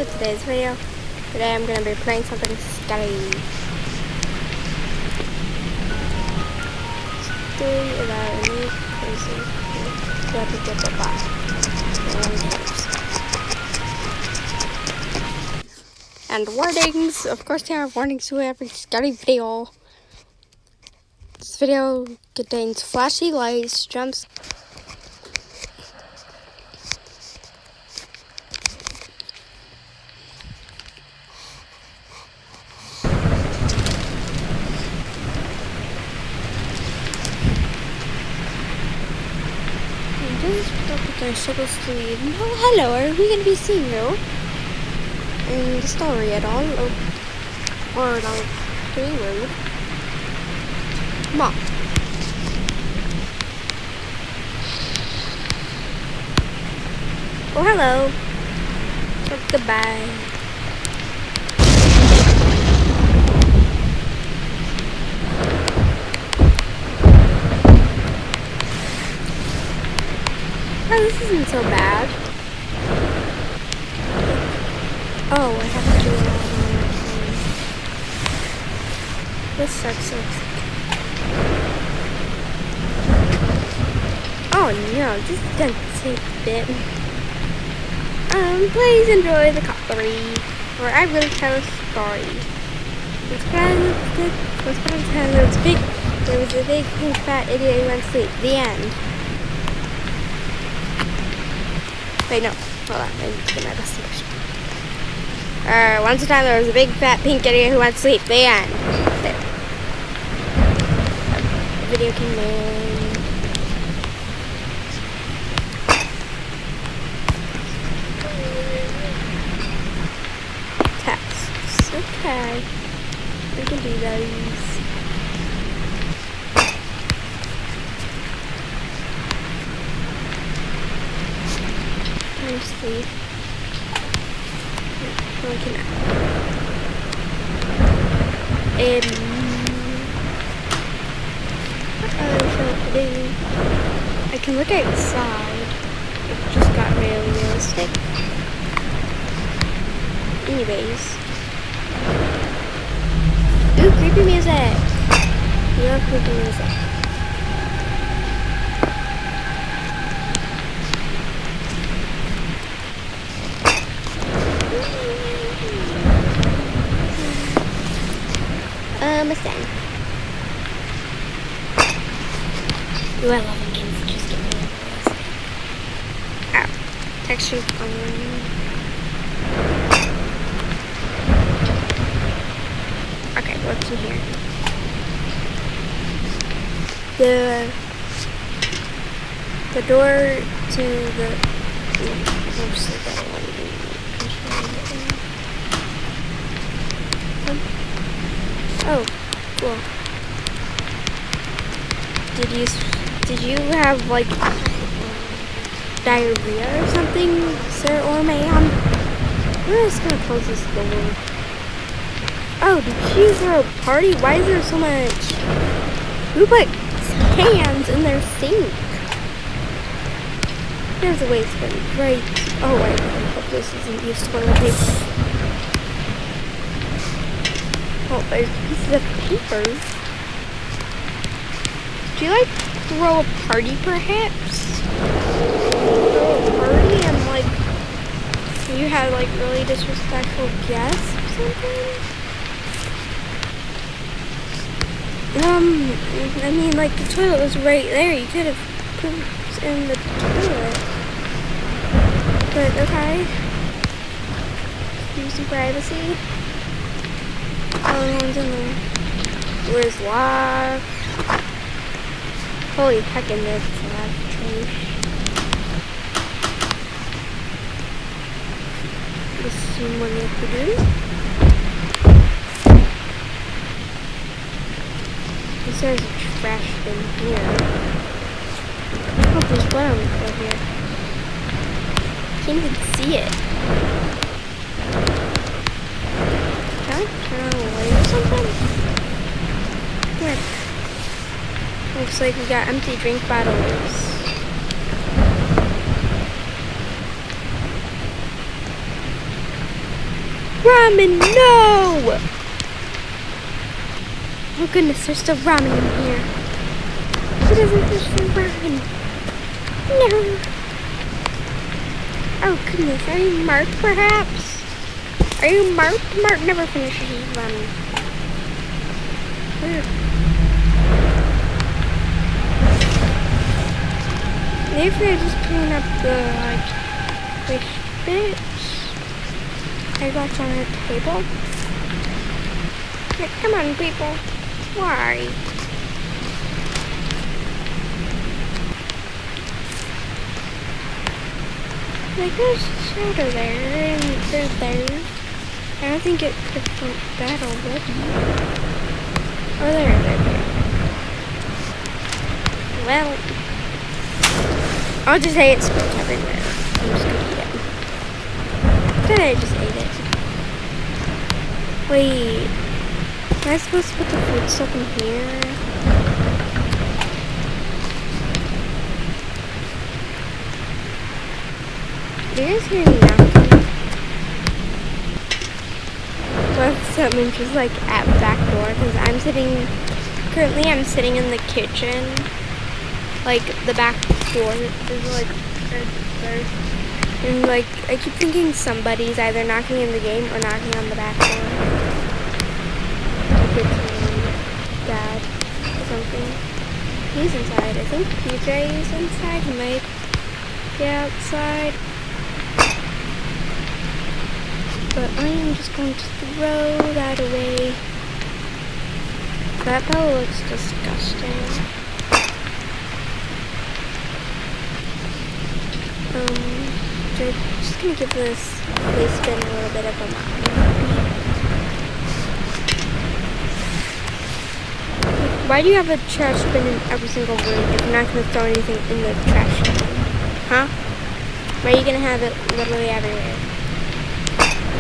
to today's video. Today I'm gonna be playing something scary. Story about a new person who had to get the box. And warnings, of course there are warnings to every scary video. This video contains flashy lights, jumps. They're supposed to leave. Oh, hello, are we going to be seeing you in the story at all? Or like, being rude? Come on. Oh, hello. Or goodbye. Oh, this isn't so bad. Oh, I have to do it on. This sucks. Oh no, this is gonna take a bit. Please enjoy the cutlery, where I really tell a story. Once upon a time, there was a big pink fat idiot who went to sleep. The end. Wait, no. Hold on. I need to get my best impression. Once a time there was a big fat pink idiot who went to sleep. The end. There. The video came in. Texts. Okay. We can do those. Sleep. No, I cannot. What other show to do? I can look outside. It just got really realistic. Anyways. Ooh, creepy music. You love creepy music. Mustang. Ooh, I love when games just get really realistic. Ow. Texture phone. Okay, what's in here? The door to the oh, cool. Did you have like diarrhea or something, sir or ma'am? We're just gonna close this door. Oh, did you throw a party? Why is there so much? Who put cans in their sink? There's a waste bin, right? Oh, I hope this isn't used toilet paper. Oh, there's pieces of paper. Do you like throw a party perhaps? Throw a party and like you had like really disrespectful guests or something? I mean like the toilet was right there. You could have pooped in the toilet. But okay. Use some privacy. Oh, no one's in there. Door's locked. Holy heck, in there, it's a lot of trash. This is what we have to do. There's a trash bin here. Oh, there's blood on the floor here. Can't even see it. Turn away or something? Where? Looks like we got empty drink bottles. Ramen, no! Oh goodness, there's still ramen in here. Who doesn't fish for ramen? No. Oh goodness, are you Mark perhaps? Are you Mark? Mark never finishes his ramen. Weird. Maybe I just clean up the fish bits. I got on a table. Yeah, come on, people. Why? Like there's soda there and there's there. I don't think it could put that already. Oh, there. Well, I'll just say it spilled everywhere. I'm just gonna eat it. Then I just ate it. Wait, am I supposed to put the food stuff in here? Do you guys hear me knocking? Well, that means just like at the back door, because currently I'm sitting in the kitchen. Like the back door is like right there. And like I keep thinking somebody's either knocking in the game or knocking on the back door. Like it's my dad or something. He's inside. I think PJ is inside. He might be outside. But I am just going to throw that away. That probably looks disgusting. Just gonna give this waste bin a little bit of a mind. Why do you have a trash bin in every single room if you're not gonna throw anything in the trash bin? Huh? Why are you gonna have it literally everywhere?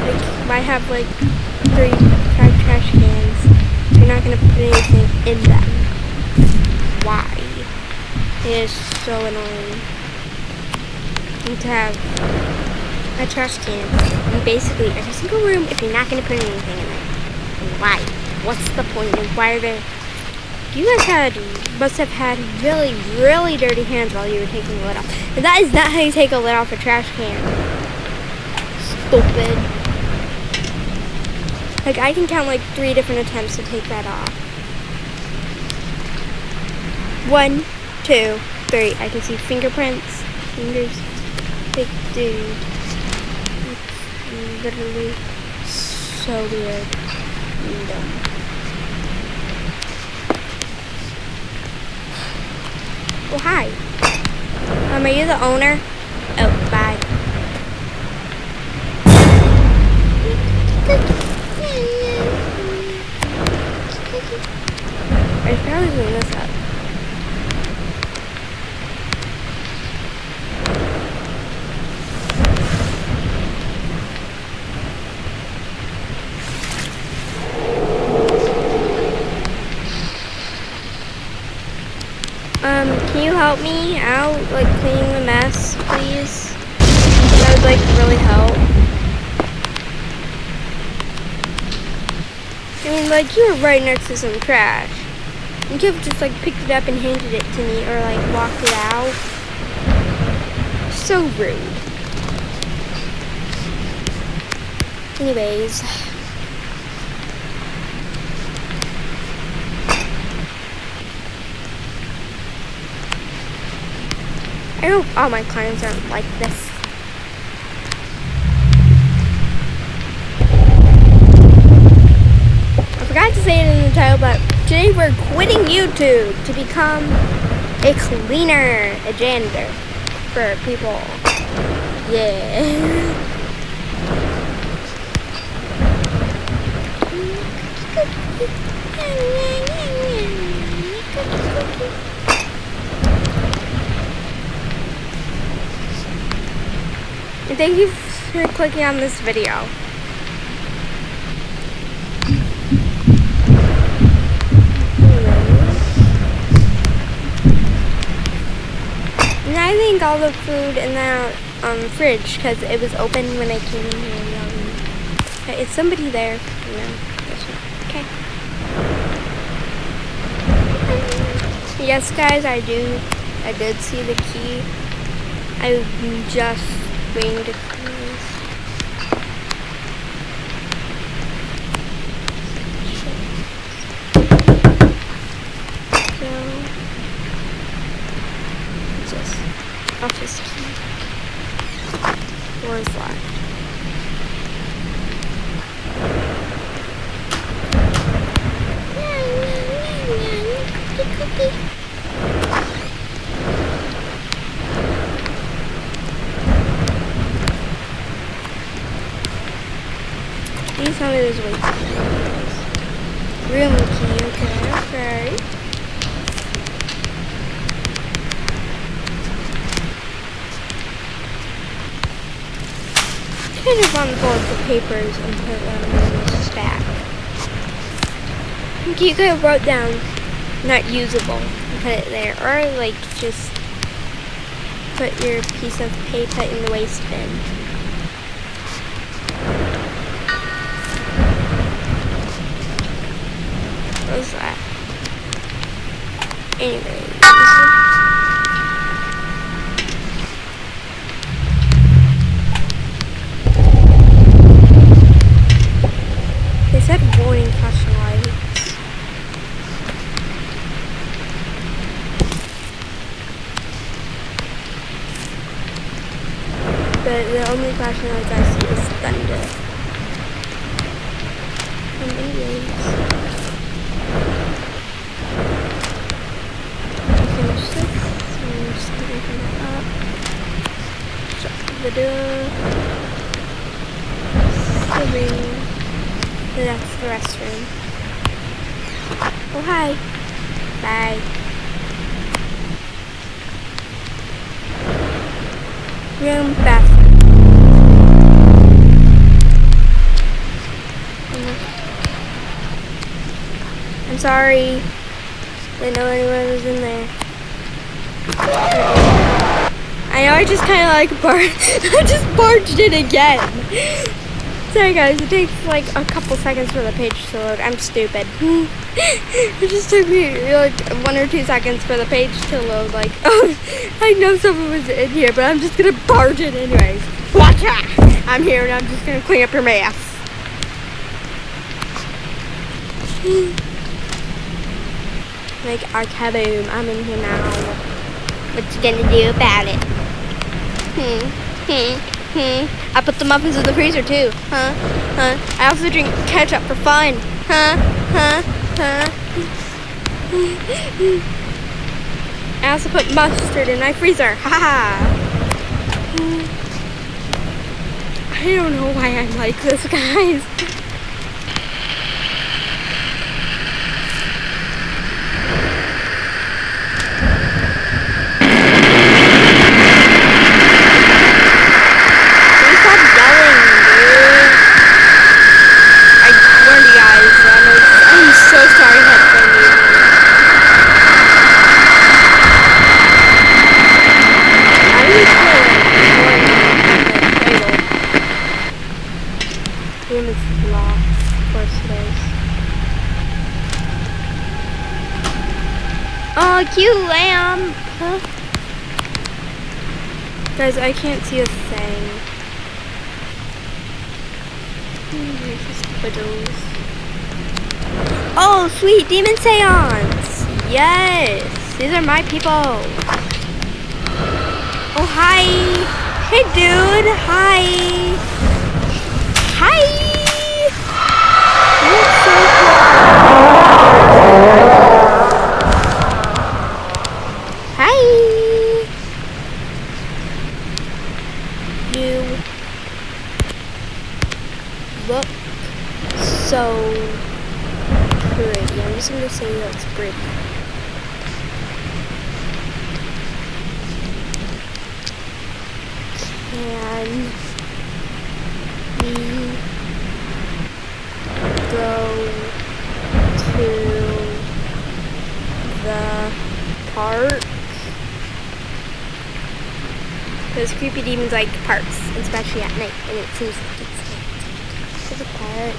Like, why have like 5 trash cans if you're not gonna put anything in them? Why? It is so annoying. To have a trash can in basically every single room if you're not going to put anything in it. Why? What's the point? And why are there... You guys must have had really, really dirty hands while you were taking the lid off. And that is not how you take a lid off a trash can. Stupid. Like, I can count like 3 different attempts to take that off. 1, 2, 3. I can see fingerprints, fingers. Big dude. It's literally so weird and dumb. Oh, hi. Are you the owner? Oh, bye. I should probably clean this up. Can you help me out, like, cleaning the mess, please? That would, like, really help. I mean, like, you were right next to some trash. You could have just, like, picked it up and handed it to me, or, like, walked it out. So rude. Anyways. I hope all my clients aren't like this. I forgot to say it in the title, but today we're quitting YouTube to become a cleaner, a janitor for people. Yeah. And thank you for clicking on this video. And I think all the food in the fridge, because it was open when I came in here. I Okay, is somebody there? No. Okay. Yes, guys, I did see the key. I'm just waiting to close. So, just office key. Door is locked. Cookie. Please tell me there's a way to room key, okay. Kind of unfold the papers and put them in the stack. Okay, you could have wrote down not usable and put it there, or like just put your piece of paper in the waste bin. What was that? Anyways. They said warning flashing lights. But the only flashing lights I see is thunder. Anyways. Finish this. So I'm just gonna open that up. Shut the door. Swimming. That's the restroom. Oh, hi. Bye. Room, bathroom. I'm sorry. Didn't know anyone was in there. I know I just kind of like I just barged in again. Sorry guys, it takes like a couple seconds for the page to load. I'm stupid. It just took me like 1 or 2 seconds for the page to load. Like, oh, I know someone was in here, but I'm just gonna barge in anyways. Watch out! I'm here and I'm just gonna clean up your mess. Like, kaboom, I'm in here now. What you gonna do about it? I put the muffins in the freezer too. I also drink ketchup for fun. I also put mustard in my freezer. I don't know why I'm like this, guys. Oh, cute lamb! Huh? Guys, I can't see a thing. Oh, sweet! Demon Seance! Yes! These are my people! Oh, hi! Hey, dude! Hi! Hi! You look so cool! Look so pretty. I'm just gonna say that's pretty. Can we go to the park? Because creepy demons like parks, especially at night, and it seems like it's night. the park.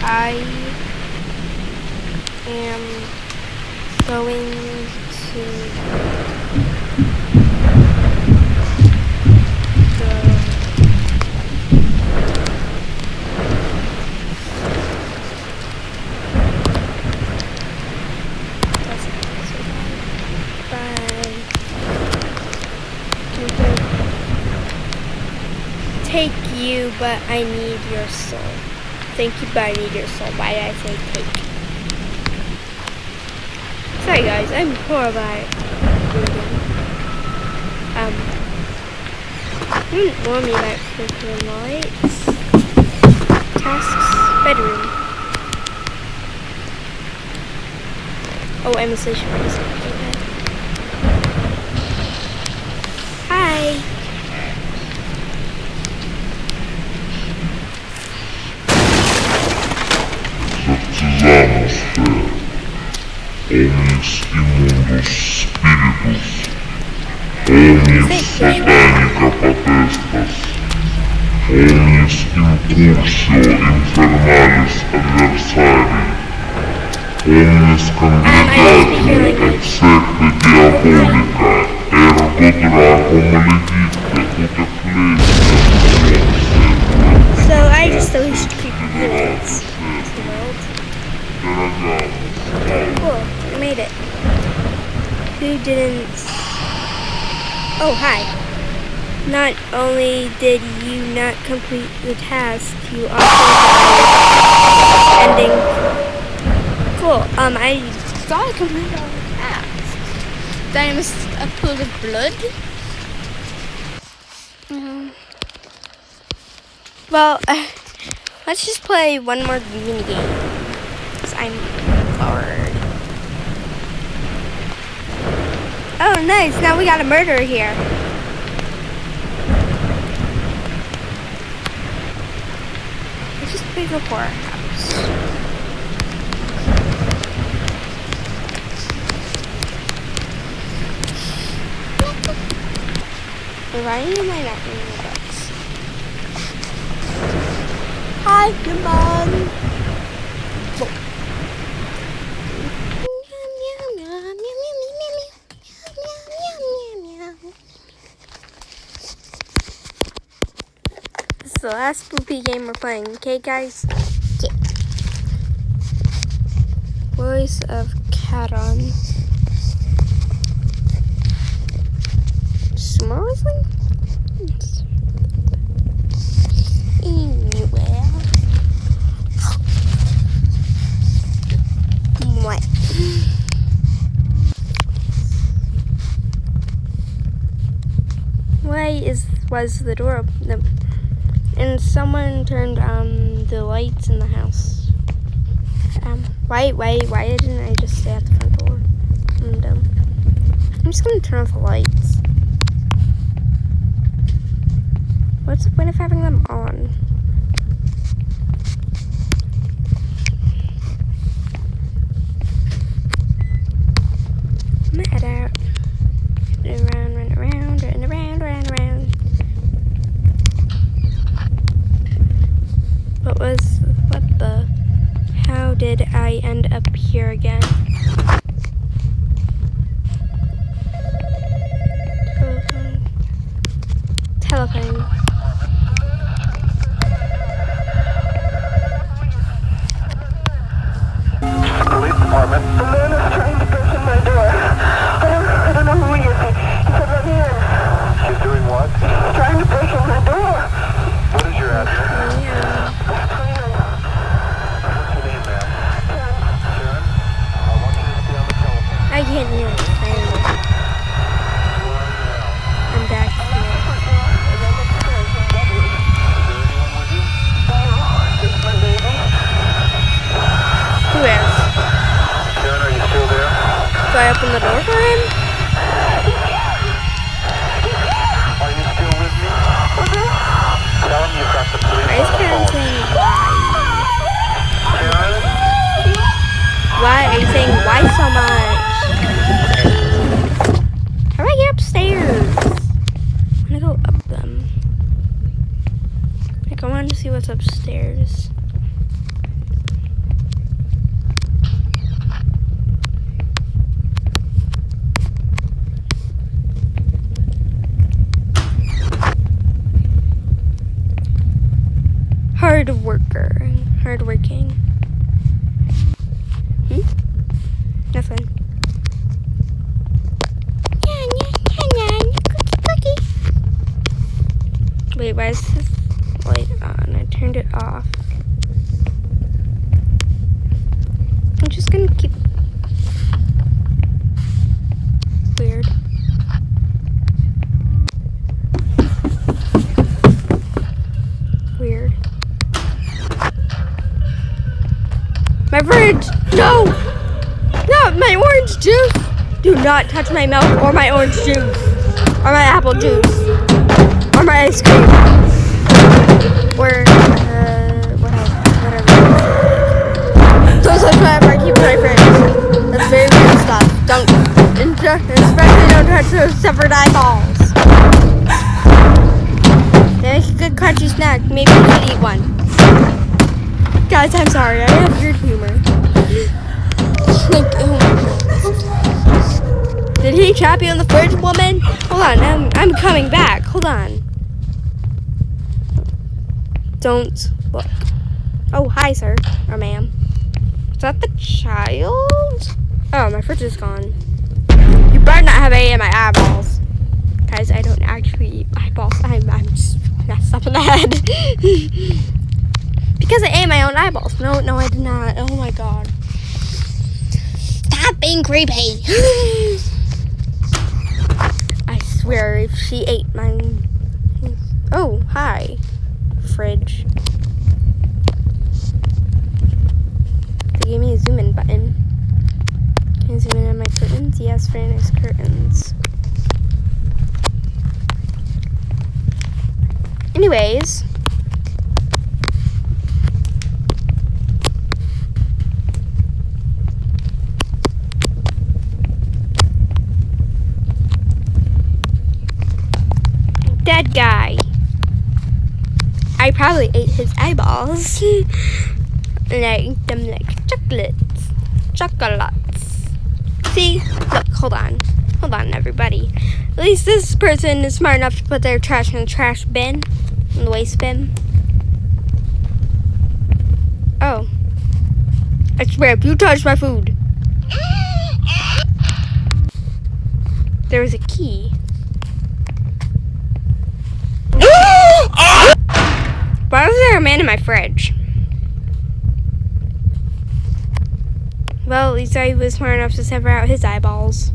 I am going to take you, but I need your soul. Thank you, but I need your soul. Why did I say take? Sorry guys, I'm horrible at reading. Didn't warn me about flickering lights. Tasks, bedroom. Oh, I'm a social person. Hi. Omnis immundos spiritus, omnis satanica potestas, omnis incursio infernalis adversari, omnis congregatio et secte diabolica, ergo dracum legite ut ecclesia. So I just released creepy units to the world. Cool, I made it. Who didn't? Oh, hi. Not only did you not complete the task, you also died. Ending. Cool. I thought I completed all the tasks. Did I miss a pool of blood? Well, let's just play one more mini game. Cause I'm bored. Oh, nice. Now we got a murderer here. Let's just pick a horror house. Writing in my not reading the books. Hi, your mom. This is the last spoopy game we're playing, okay guys? Okay. Voice of Caron. Smoothly? Anywhere. What? Why was the door open? And someone turned the lights in the house. Why didn't I just stay at the front door? I'm dumb. I'm just gonna turn off the lights. What's the point of having them on? I'm gonna head out. Run around. How did I end up here again? Telephone. Police department. The man is trying to burst in my door. I don't know who he is. He said let me in. She's doing what? Trying to break in my door. What is your address? Yeah. What's your name, ma'am? Sharon? I want you to stay on the telephone. I can't hear it. I'm back here. I wanted to see what's upstairs. Hardworking. Nothing. Wait, why is this light on? I turned it off. I'm just gonna keep... Weird. Weird. My fridge! No! Not my orange juice! Do not touch my milk or my orange juice. Or my apple juice. Or my ice cream. Or, whatever. Don't touch whatever I keep in my fridge. That's very weird stuff. Especially don't touch those severed eyeballs. They make a good crunchy snack. Maybe you could eat one. Guys, I'm sorry. I have weird humor. Like, oh my God. Did he trap you in the fridge, woman? Hold on. I'm coming back. Hold on. Don't look. Oh, hi, sir. Or ma'am. Is that the child? Oh, my fridge is gone. You better not have A in my eyeballs. Guys, I don't actually eat eyeballs. I'm just messed up in the head. Because I ate my own eyeballs. No, I did not. Oh my God. Stop being creepy. I swear, if she ate mine. Oh, hi. Fridge. They gave me a zoom in button. Can I zoom in on my curtains? Yes, very nice curtains. Anyways. Dead guy. I probably ate his eyeballs. And I ate them like chocolates. See? Look, hold on, everybody. At least this person is smart enough to put their trash in the trash bin, in the waste bin. Oh. I swear, if you touch my food. There was a key. Why was there a man in my fridge? Well, at least I was smart enough to sever out his eyeballs.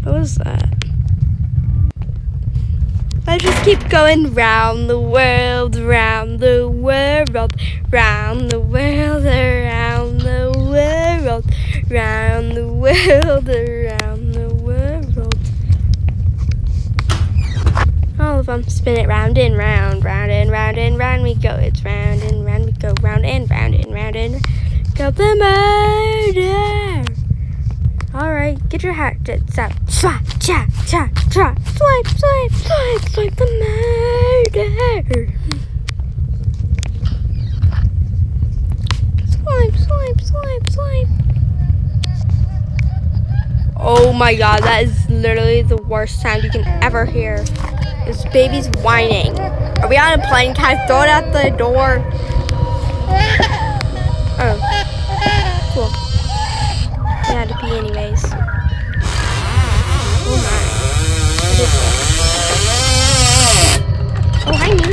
What was that? Let's just keep going round the world, round the world, round the world, around the world, round the world, around the world. All of them spin it round and round, round and round and round we go. It's round and round we go, round and round and round and go the murder. Alright, get your hatchets out. Swipe, cha, cha, cha, swipe, swipe, swipe, swipe the murder. Swipe, swipe, swipe, swipe. Oh my God, that is literally the worst sound you can ever hear. This baby's whining. Are we on a plane? Can I throw it out the door? Oh. Cool. I had to pee anyways. Oh my. Oh, hi, me.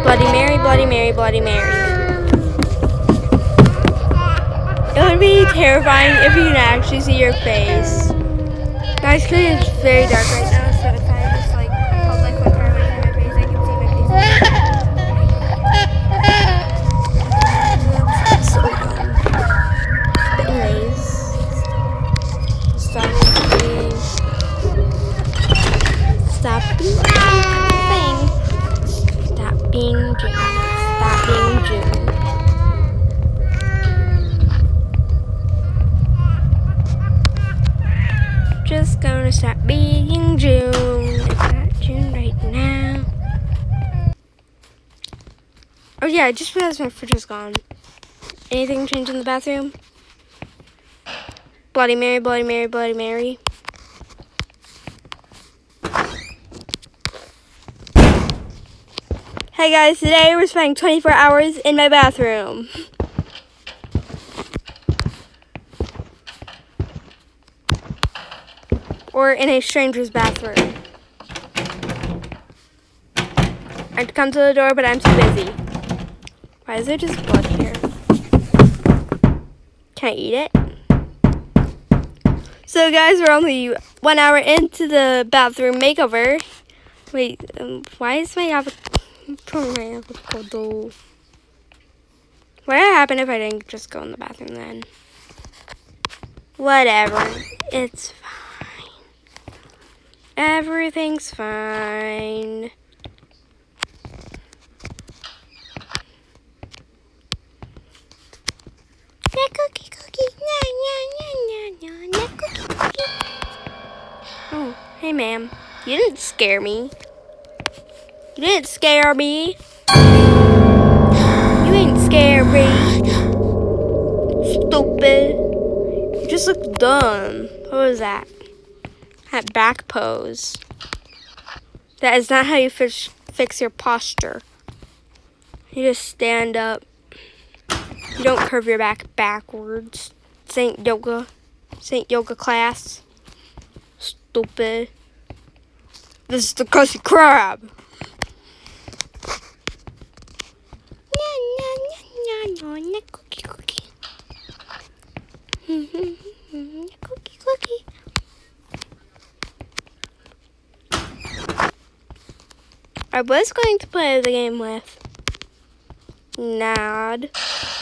Bloody Mary, Bloody Mary, Bloody Mary. It would be terrifying if you could actually see your face. My screen is very dark right now, so if I just like hold like one far away from my face, I can see my face. So but anyways, stop being June. Stop being June. Oh yeah, I just realized my fridge is gone. Anything change in the bathroom? Bloody Mary, Bloody Mary, Bloody Mary. Hey guys, today we're spending 24 hours in my bathroom. Or in a stranger's bathroom. I'd come to the door, but I'm too busy. Why is there just blood here? Can I eat it? So guys, we're only 1 hour into the bathroom makeover. Wait, why is my avocado? What would happen if I didn't just go in the bathroom then? Whatever. It's fine. Everything's fine. Cookie, cookie. Cookie, cookie. Oh, hey ma'am. You didn't scare me. You didn't scare me. You ain't scary. Stupid. You just look dumb. What was that? That back pose. That is not how you fix your posture. You just stand up. You don't curve your back backwards. This ain't yoga. This ain't yoga class. Stupid. This is the Krusty Krab. Cookie, cookie. Cookie, cookie. I was going to play the game with Nad,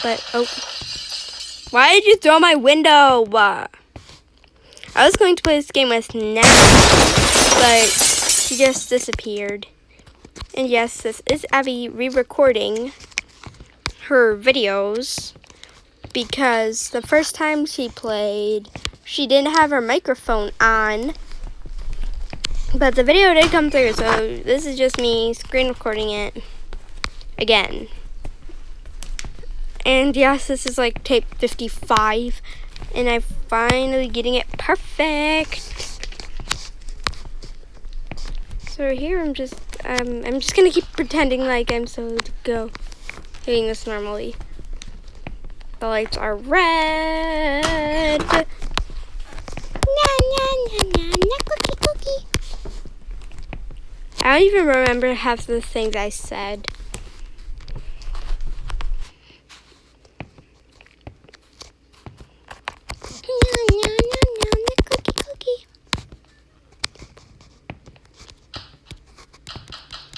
but oh. Why did you throw my window? I was going to play this game with Nad, but she just disappeared. And yes, this is Abby re-recording her videos because the first time she played, she didn't have her microphone on. But the video did come through, so this is just me screen recording it again. And yes, this is like tape 55, and I'm finally getting it perfect. So here I'm just gonna keep pretending like I'm so to go doing this normally. The lights are red. Na na na na na cookie cookie. I don't even remember half of the things I said.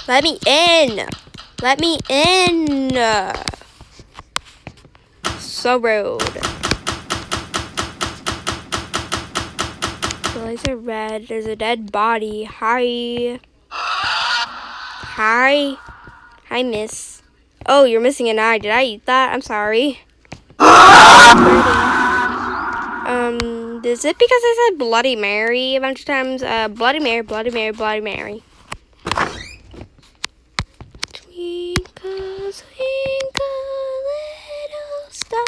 Let me in! Let me in! So rude. The lights are red. There's a dead body. Hi. Hi. Hi, miss. Oh, you're missing an eye. Did I eat that? I'm sorry. Is it because I said Bloody Mary a bunch of times? Bloody Mary, Bloody Mary, Bloody Mary. Twinkle, twinkle, little star,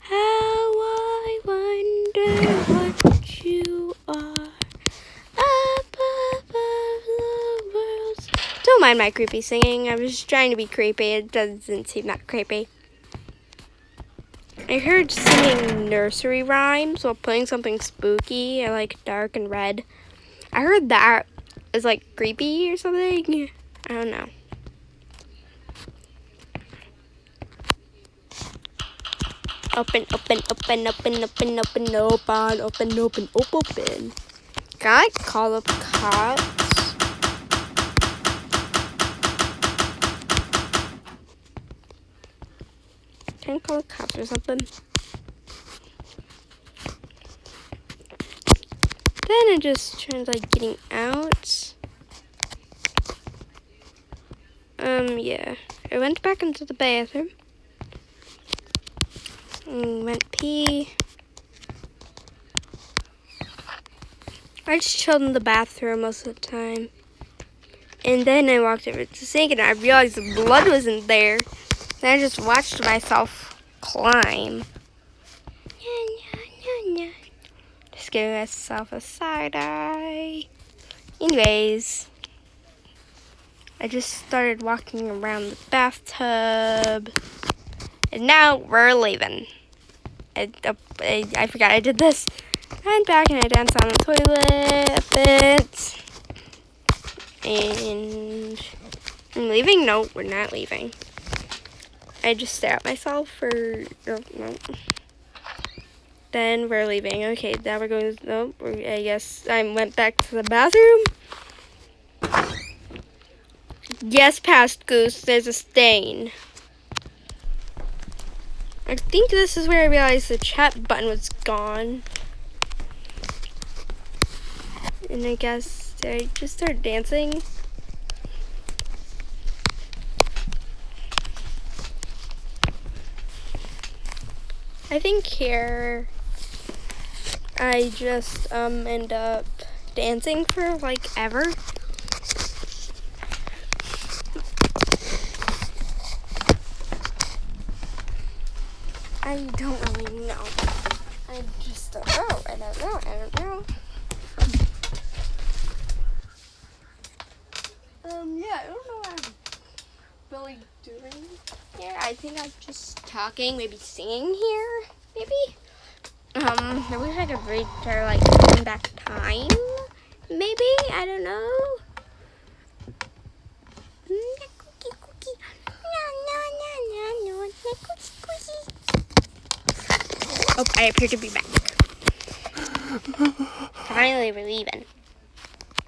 how I wonder what you are. Up above the world. Don't mind my creepy singing. I was just trying to be creepy. It doesn't seem that creepy. I heard singing nursery rhymes while playing something spooky. I like dark and red. I heard that is like creepy or something. I don't know. Open, open, open, open, open, open, open, open, open, open. Can I call up cops? Can I call the cops or something? Then I just tried like getting out. Yeah. I went back into the bathroom. Went pee. I just chilled in the bathroom most of the time. And then I walked over to the sink and I realized the blood wasn't there. Then I just watched myself climb. Just giving myself a side eye. Anyways, I just started walking around the bathtub. And now we're leaving. I forgot I did this. I'm back and I danced on the toilet a bit. And I'm leaving? No, we're not leaving. I just stare at myself for, no. Then we're leaving. Okay, now we're going, no, I guess I went back to the bathroom. Yes, past Goose, there's a stain. I think this is where I realized the chat button was gone. And I guess I just started dancing. I think here I just end up dancing for like ever. I don't really know. I just don't know. I don't know. Yeah, I don't know what I'm really doing here. I think I'm just talking, maybe singing here, maybe. I wish I could read or like turn back time. Maybe, I don't know. Oh, I appear to be back. Finally, we're leaving.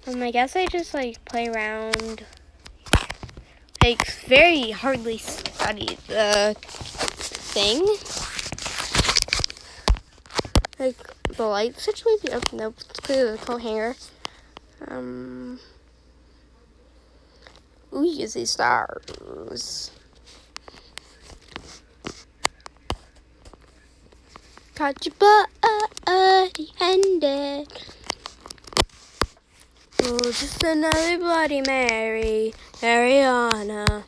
I guess I just like play around. Like very hardly study the thing. Like the light situation. Oh nope, it's clearly the coat hanger. Ooh, you see stars. Caught your body handed. Oh, just another Bloody Mary, Mariana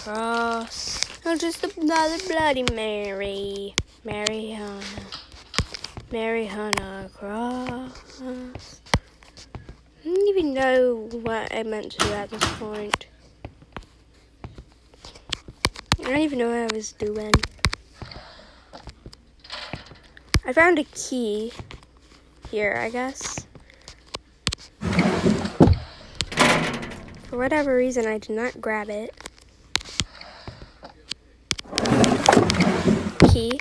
Cross. Oh, just another Bloody Mary, Mariana Cross. I don't even know what I meant to do at this point. I don't even know what I was doing. I found a key here, I guess. For whatever reason, I did not grab it. Key.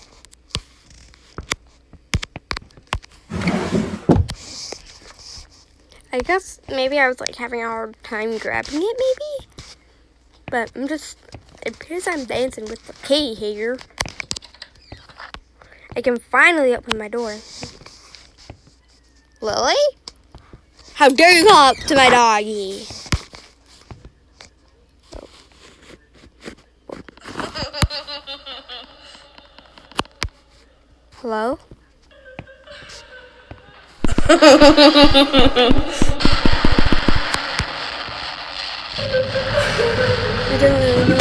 I guess maybe I was like having a hard time grabbing it, maybe? But it appears I'm dancing with the key here. I can finally open my door. Lily? How dare you come up to my doggy? Hello? I don't really know.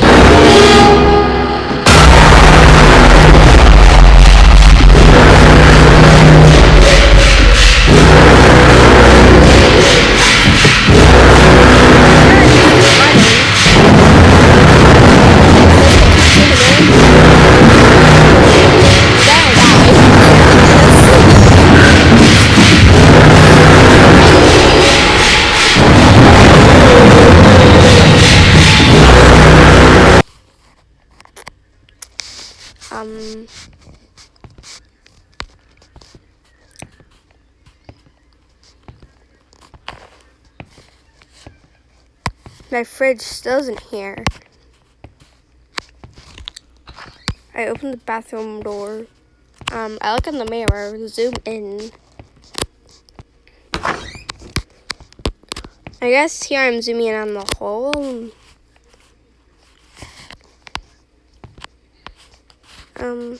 My fridge still isn't here. I opened the bathroom door. I look in the mirror, zoom in. I guess here I'm zooming in on the hole. I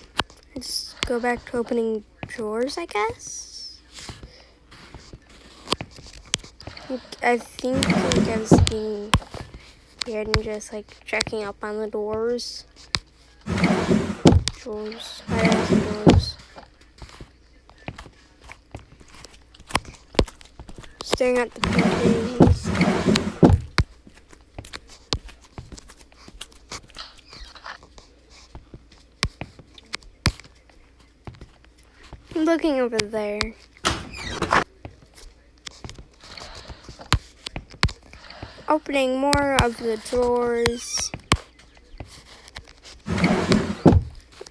just go back to opening drawers, I guess. I think I was being weird and just like checking up on the doors. Doors. I have some doors. Staring at the paintings. I'm looking over there. Opening more of the drawers.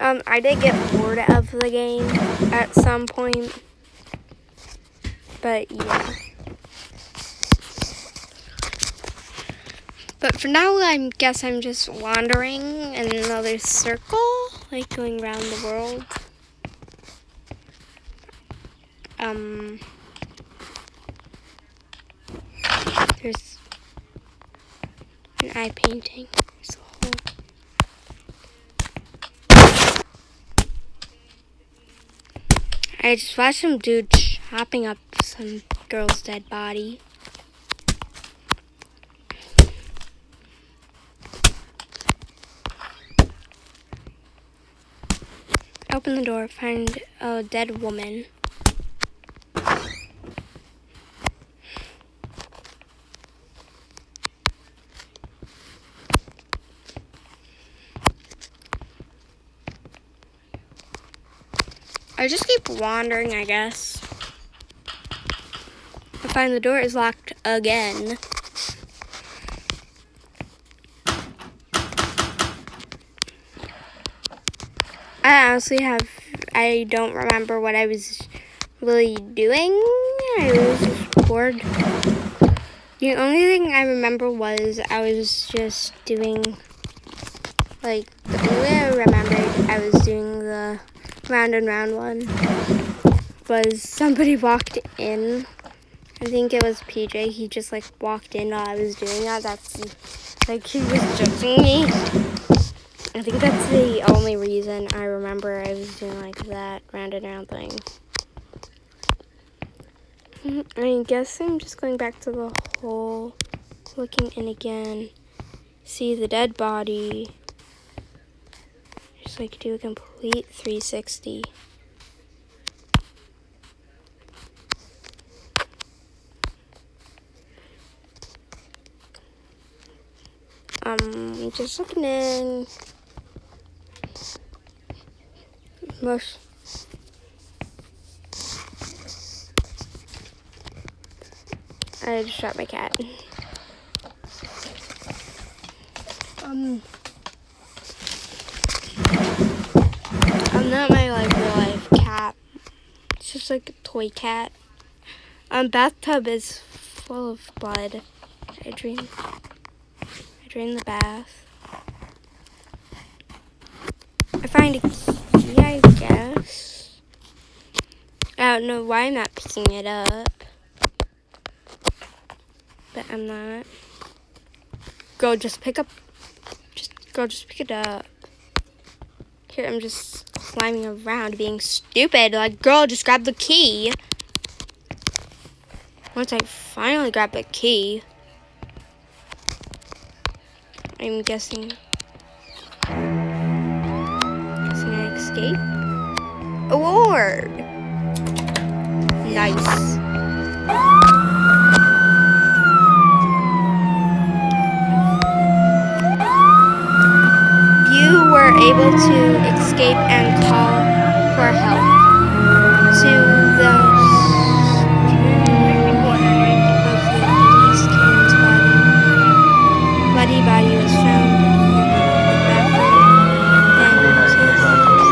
I did get bored of the game at some point. But yeah. But for now, I guess I'm just wandering in another circle, like going around the world. There's an eye painting. There's a hole. I just watched some dude chopping up some girl's dead body. Open the door, find a dead woman. I just keep wandering, I guess. I find the door is locked again. I don't remember what I was really doing. I was just bored. The only thing I remember was I was just doing, like, the only way I remembered I was doing the round and round one was somebody walked in. I think it was PJ. He just, like, walked in while I was doing that. That's, like, he was judging me. I think that's the only reason I remember I was doing like that round and round thing. I guess I'm just going back to the hole, looking in again, see the dead body, just like do a complete 360. Just looking in. Most I just shot my cat. I'm not my like real life cat. It's just like a toy cat. Bathtub is full of blood. I drain the bath. I find a key, I guess. I don't know why I'm not picking it up. But I'm not. Go, just pick it up. Here, I'm just climbing around being stupid. Like, girl, just grab the key. Once I finally grab the key, I'm guessing I escape. Award! Nice. You were able to escape and call for help to the police Karen's body. Bloody body was found in the bathroom. And the kid had been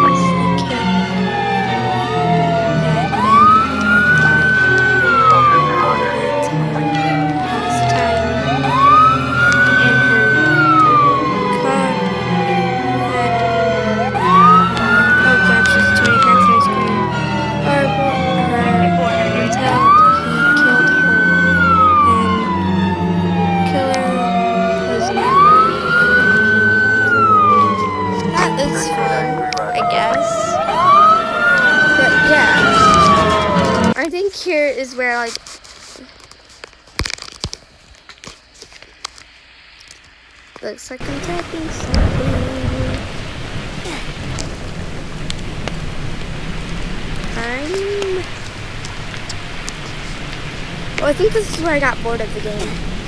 alive all this time. And her cock had, oh god, she's too many cracks in my screen. Horrible her until he killed her. And killer was never named. That is fun, I guess. But yeah. I think here is where like Looks like I'm tapping something. Oh, I think this is where I got bored of the game.